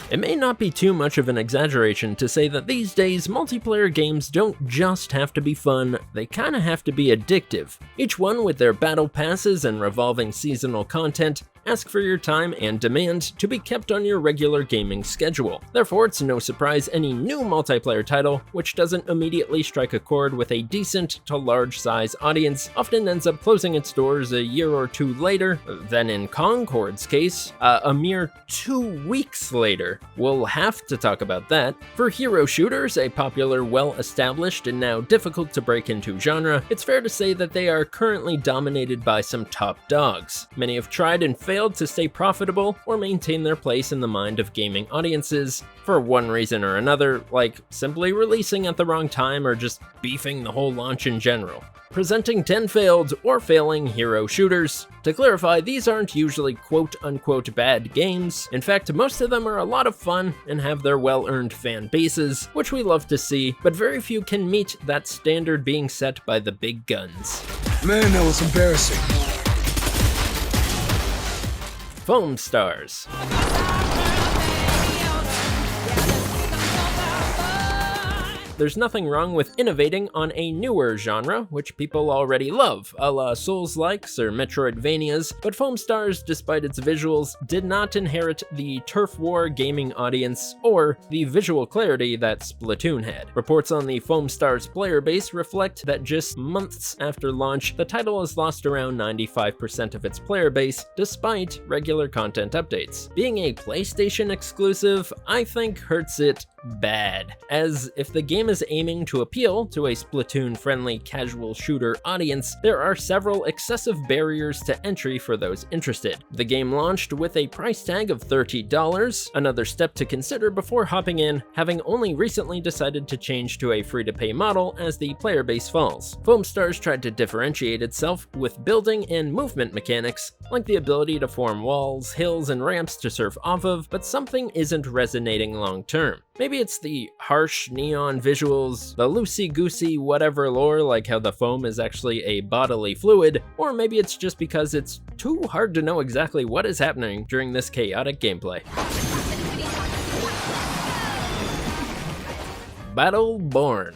It may not be too much of an exaggeration to say that these days, multiplayer games don't just have to be fun, they kinda have to be addictive. Each one with their battle passes and revolving seasonal content ask for your time and demand to be kept on your regular gaming schedule. Therefore, it's no surprise any new multiplayer title, which doesn't immediately strike a chord with a decent to large size audience, often ends up closing its doors a year or two later, then in Concord's case, a mere 2 weeks later. We'll have to talk about that. For hero shooters, a popular, well-established, and now difficult to break into genre, it's fair to say that they are currently dominated by some top dogs. Many have tried and failed to stay profitable or maintain their place in the mind of gaming audiences for one reason or another, like simply releasing at the wrong time or just beefing the whole launch in general. Presenting 10 failed or failing hero shooters. To clarify, these aren't usually quote-unquote bad games. In fact, most of them are a lot of fun and have their well-earned fan bases, which we love to see, but very few can meet that standard being set by the big guns. Man, that was embarrassing. Foamstars. There's nothing wrong with innovating on a newer genre, which people already love, a la Souls-likes or Metroidvanias, but Foamstars, despite its visuals, did not inherit the turf war gaming audience or the visual clarity that Splatoon had. Reports on the Foamstars player base reflect that just months after launch, the title has lost around 95% of its player base, despite regular content updates. Being a PlayStation exclusive, I think hurts it bad, as if the game is aiming to appeal to a Splatoon-friendly casual shooter audience, there are several excessive barriers to entry for those interested. The game launched with a price tag of $30, another step to consider before hopping in, having only recently decided to change to a free-to-pay model as the player base falls. Foamstars tried to differentiate itself with building and movement mechanics, like the ability to form walls, hills, and ramps to surf off of, but something isn't resonating long-term. Maybe it's the harsh neon visuals, the loosey-goosey whatever lore like how the foam is actually a bodily fluid, or maybe it's just because it's too hard to know exactly what is happening during this chaotic gameplay. Battleborn.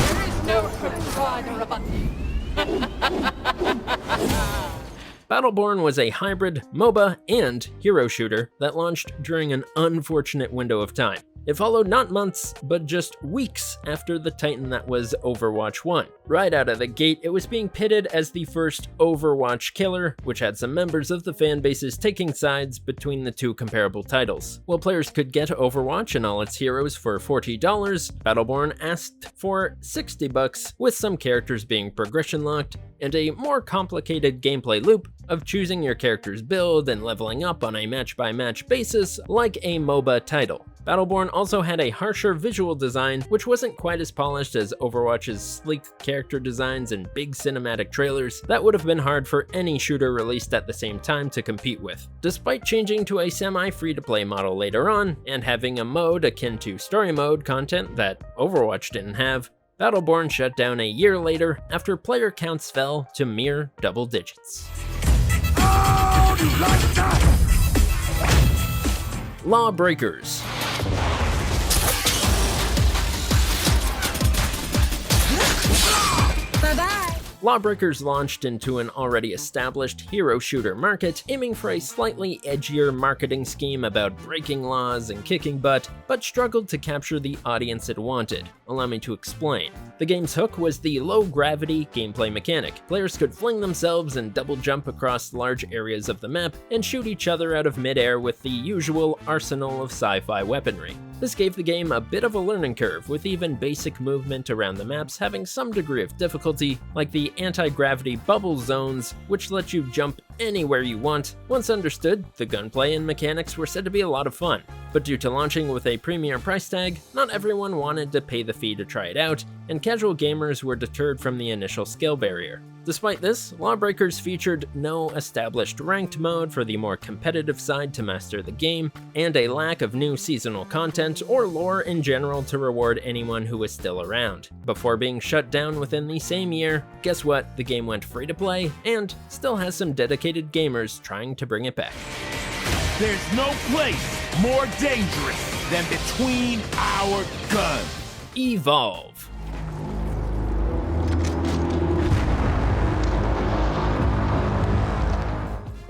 There is no Battleborn was a hybrid MOBA and hero shooter that launched during an unfortunate window of time. It followed not months, but just weeks after the titan that was Overwatch 1. Right out of the gate, it was being pitted as the first Overwatch killer, which had some members of the fan bases taking sides between the two comparable titles. While players could get Overwatch and all its heroes for $40, Battleborn asked for $60, with some characters being progression locked, and a more complicated gameplay loop of choosing your character's build and leveling up on a match-by-match basis like a MOBA title. Battleborn also had a harsher visual design, which wasn't quite as polished as Overwatch's sleek character designs and big cinematic trailers that would have been hard for any shooter released at the same time to compete with. Despite changing to a semi-free-to-play model later on, and having a mode akin to story mode content that Overwatch didn't have, Battleborn shut down a year later after player counts fell to mere double digits. Oh, you like that? LawBreakers. LawBreakers launched into an already established hero shooter market, aiming for a slightly edgier marketing scheme about breaking laws and kicking butt, but struggled to capture the audience it wanted. Allow me to explain. The game's hook was the low-gravity gameplay mechanic. Players could fling themselves and double jump across large areas of the map and shoot each other out of midair with the usual arsenal of sci-fi weaponry. This gave the game a bit of a learning curve, with even basic movement around the maps having some degree of difficulty, like the anti-gravity bubble zones, which let you jump anywhere you want. Once understood, the gunplay and mechanics were said to be a lot of fun, but due to launching with a premium price tag, not everyone wanted to pay the fee to try it out, and casual gamers were deterred from the initial skill barrier. Despite this, LawBreakers featured no established ranked mode for the more competitive side to master the game, and a lack of new seasonal content or lore in general to reward anyone who was still around. Before being shut down within the same year, guess what? The game went free to play, and still has some dedicated gamers trying to bring it back. There's no place more dangerous than between our guns. Evolve.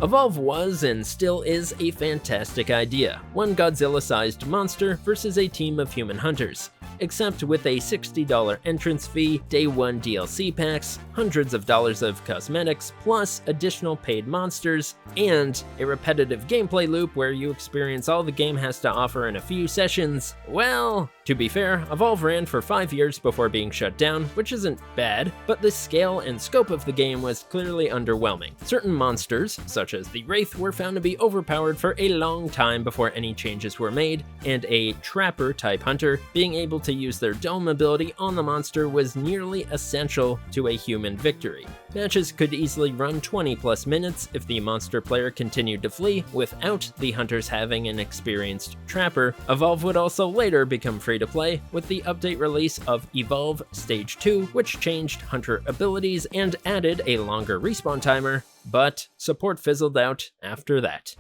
Evolve was and still is a fantastic idea. One Godzilla-sized monster versus a team of human hunters. Except with a $60 entrance fee, day one DLC packs, hundreds of dollars of cosmetics, plus additional paid monsters, and a repetitive gameplay loop where you experience all the game has to offer in a few sessions. Well, to be fair, Evolve ran for 5 years before being shut down, which isn't bad, but the scale and scope of the game was clearly underwhelming. Certain monsters, such as the Wraith, were found to be overpowered for a long time before any changes were made, and a Trapper-type hunter being able to use their dome ability on the monster was nearly essential to a human victory. Matches could easily run 20+ minutes if the monster player continued to flee without the hunters having an experienced Trapper. Evolve would also later become free to play with the update release of Evolve Stage 2, which changed hunter abilities and added a longer respawn timer, but support fizzled out after that.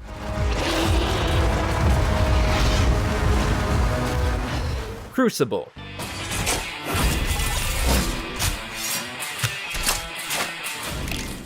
Crucible.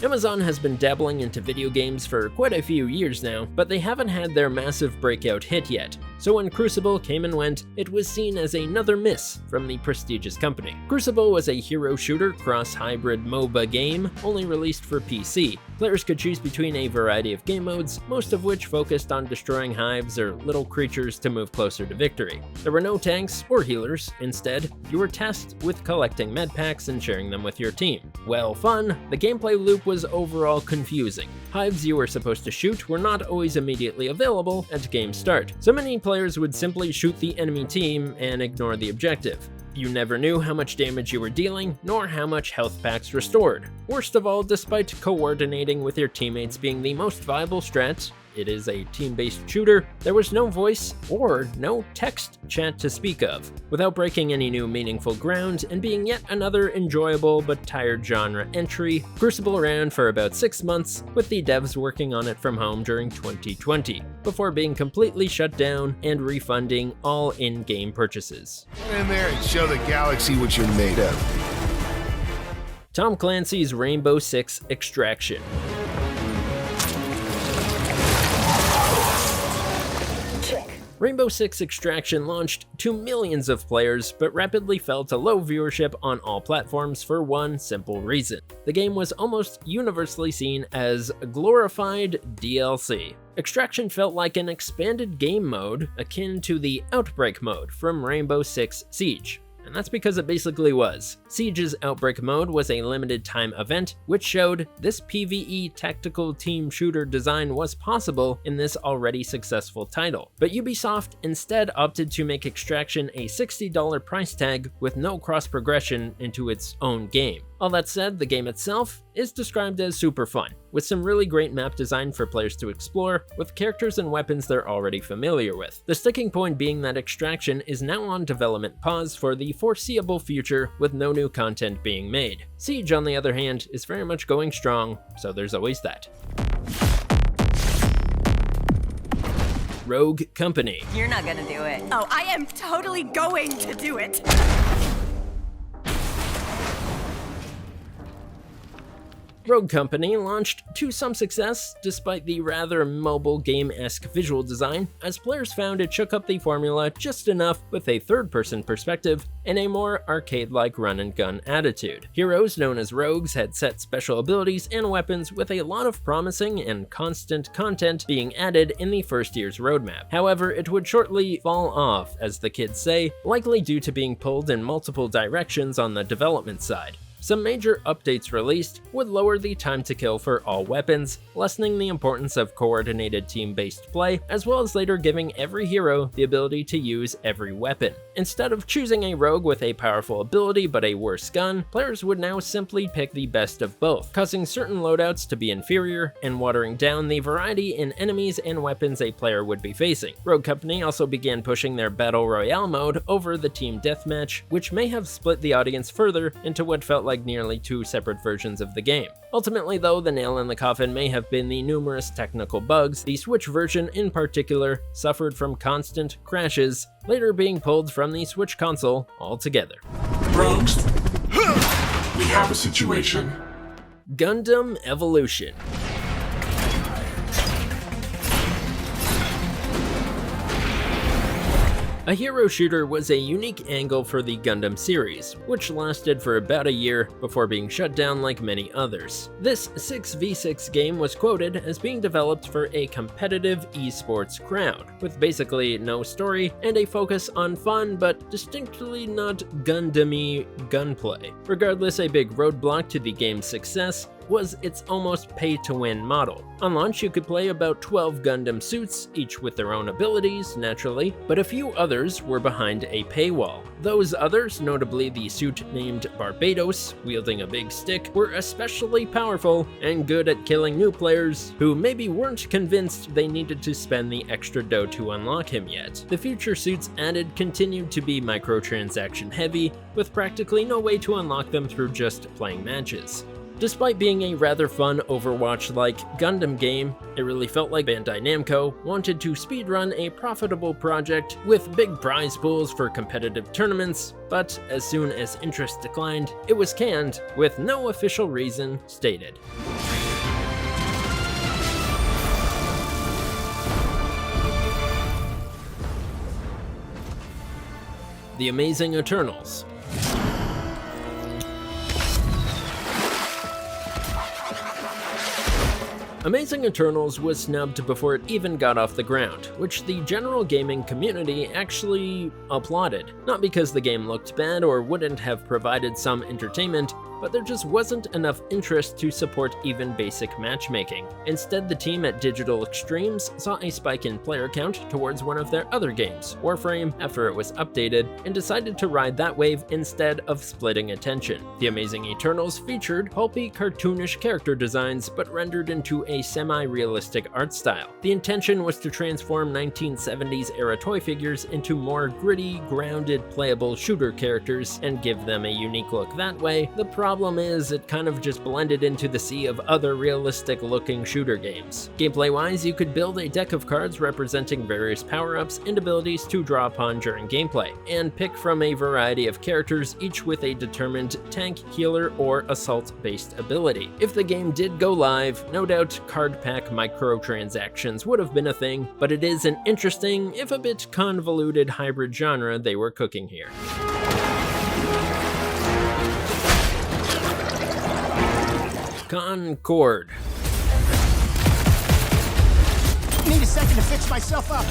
Amazon has been dabbling into video games for quite a few years now, but they haven't had their massive breakout hit yet. So when Crucible came and went, it was seen as another miss from the prestigious company. Crucible was a hero shooter cross-hybrid MOBA game, only released for PC. Players could choose between a variety of game modes, most of which focused on destroying hives or little creatures to move closer to victory. There were no tanks or healers. Instead, you were tasked with collecting med packs and sharing them with your team. Well, fun, the gameplay loop was overall confusing. Hives you were supposed to shoot were not always immediately available at game start, so many players would simply shoot the enemy team and ignore the objective. You never knew how much damage you were dealing, nor how much health packs restored. Worst of all, despite coordinating with your teammates being the most viable strat, it is a team-based shooter, there was no voice or no text chat to speak of. Without breaking any new meaningful ground and being yet another enjoyable but tired genre entry, Crucible ran for about 6 months, with the devs working on it from home during 2020, before being completely shut down and refunding all in-game purchases. Get in there and show the galaxy what you're made of. Tom Clancy's Rainbow Six Extraction. Rainbow Six Extraction launched to millions of players, but rapidly fell to low viewership on all platforms for one simple reason. The game was almost universally seen as a glorified DLC. Extraction felt like an expanded game mode akin to the Outbreak mode from Rainbow Six Siege. And that's because it basically was. Siege's Outbreak mode was a limited time event, which showed this PvE tactical team shooter design was possible in this already successful title. But Ubisoft instead opted to make Extraction a $60 price tag with no cross progression into its own game. All that said, the game itself is described as super fun, with some really great map design for players to explore, with characters and weapons they're already familiar with. The sticking point being that Extraction is now on development pause for the foreseeable future, with no new content being made. Siege, on the other hand, is very much going strong, so there's always that. Rogue Company. You're not gonna do it. Oh, I am totally going to do it. Rogue Company launched to some success despite the rather mobile game-esque visual design, as players found it shook up the formula just enough with a third-person perspective and a more arcade-like run-and-gun attitude. Heroes known as rogues had set special abilities and weapons, with a lot of promising and constant content being added in the first year's roadmap. However, it would shortly fall off, as the kids say, likely due to being pulled in multiple directions on the development side. Some major updates released would lower the time to kill for all weapons, lessening the importance of coordinated team-based play, as well as later giving every hero the ability to use every weapon. Instead of choosing a rogue with a powerful ability but a worse gun, players would now simply pick the best of both, causing certain loadouts to be inferior and watering down the variety in enemies and weapons a player would be facing. Rogue Company also began pushing their Battle Royale mode over the team deathmatch, which may have split the audience further into what felt like like nearly 2 separate versions of the game. Ultimately though, the nail in the coffin may have been the numerous technical bugs. The Switch version in particular suffered from constant crashes, later being pulled from the Switch console altogether. Rogues, we have a situation. Gundam Evolution. A hero shooter was a unique angle for the Gundam series, which lasted for about a year before being shut down like many others. This 6v6 game was quoted as being developed for a competitive esports crowd, with basically no story and a focus on fun but distinctly not Gundam-y gunplay. Regardless, a big roadblock to the game's success was its almost pay-to-win model. On launch, you could play about 12 Gundam suits, each with their own abilities, naturally, but a few others were behind a paywall. Those others, notably the suit named Barbados, wielding a big stick, were especially powerful and good at killing new players who maybe weren't convinced they needed to spend the extra dough to unlock him yet. The future suits added continued to be microtransaction heavy, with practically no way to unlock them through just playing matches. Despite being a rather fun Overwatch-like Gundam game, it really felt like Bandai Namco wanted to speedrun a profitable project with big prize pools for competitive tournaments, but as soon as interest declined, it was canned with no official reason stated. The Amazing Eternals. Amazing Eternals was snubbed before it even got off the ground, which the general gaming community actually applauded. Not because the game looked bad or wouldn't have provided some entertainment, but there just wasn't enough interest to support even basic matchmaking. Instead, the team at Digital Extremes saw a spike in player count towards one of their other games, Warframe, after it was updated, and decided to ride that wave instead of splitting attention. The Amazing Eternals featured pulpy, cartoonish character designs, but rendered into a semi-realistic art style. The intention was to transform 1970s era toy figures into more gritty, grounded, playable shooter characters and give them a unique look that way. The problem is, it kind of just blended into the sea of other realistic-looking shooter games. Gameplay-wise, you could build a deck of cards representing various power-ups and abilities to draw upon during gameplay, and pick from a variety of characters, each with a determined tank, healer, or assault-based ability. If the game did go live, no doubt card pack microtransactions would have been a thing, but it is an interesting, if a bit convoluted, hybrid genre they were cooking here. Concord. Need a second to fix myself up.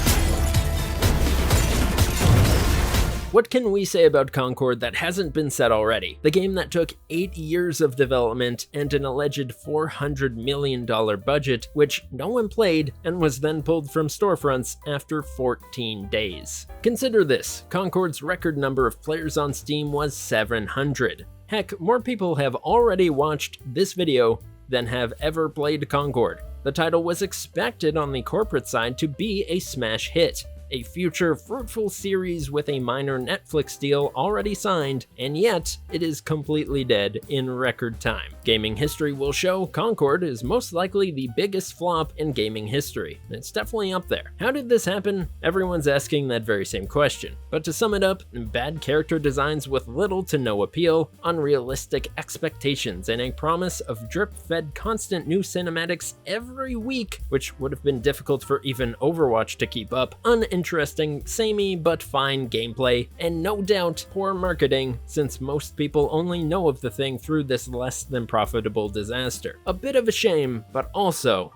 What can we say about Concord that hasn't been said already? The game that took 8 years of development and an alleged $400 million budget, which no one played and was then pulled from storefronts after 14 days. Consider this, Concord's record number of players on Steam was 700. Heck, more people have already watched this video than have ever played Concord. The title was expected on the corporate side to be a smash hit, a future fruitful series with a minor Netflix deal already signed, and yet it is completely dead in record time. Gaming history will show Concord is most likely the biggest flop in gaming history. It's definitely up there. How did this happen? Everyone's asking that very same question. But to sum it up, bad character designs with little to no appeal, unrealistic expectations, and a promise of drip-fed constant new cinematics every week, which would have been difficult for even Overwatch to keep up, uninteresting, samey but fine gameplay, and no doubt poor marketing, since most people only know of the thing through this less than profitable disaster. A bit of a shame, but also,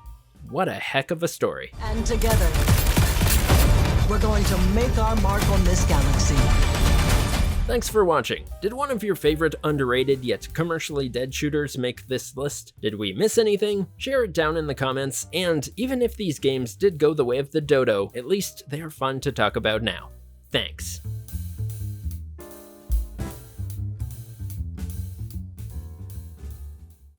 what a heck of a story. And together, we're going to make our mark on this galaxy. Thanks for watching. Did one of your favorite underrated yet commercially dead shooters make this list? Did we miss anything? Share it down in the comments, and even if these games did go the way of the dodo, at least they're fun to talk about now. Thanks.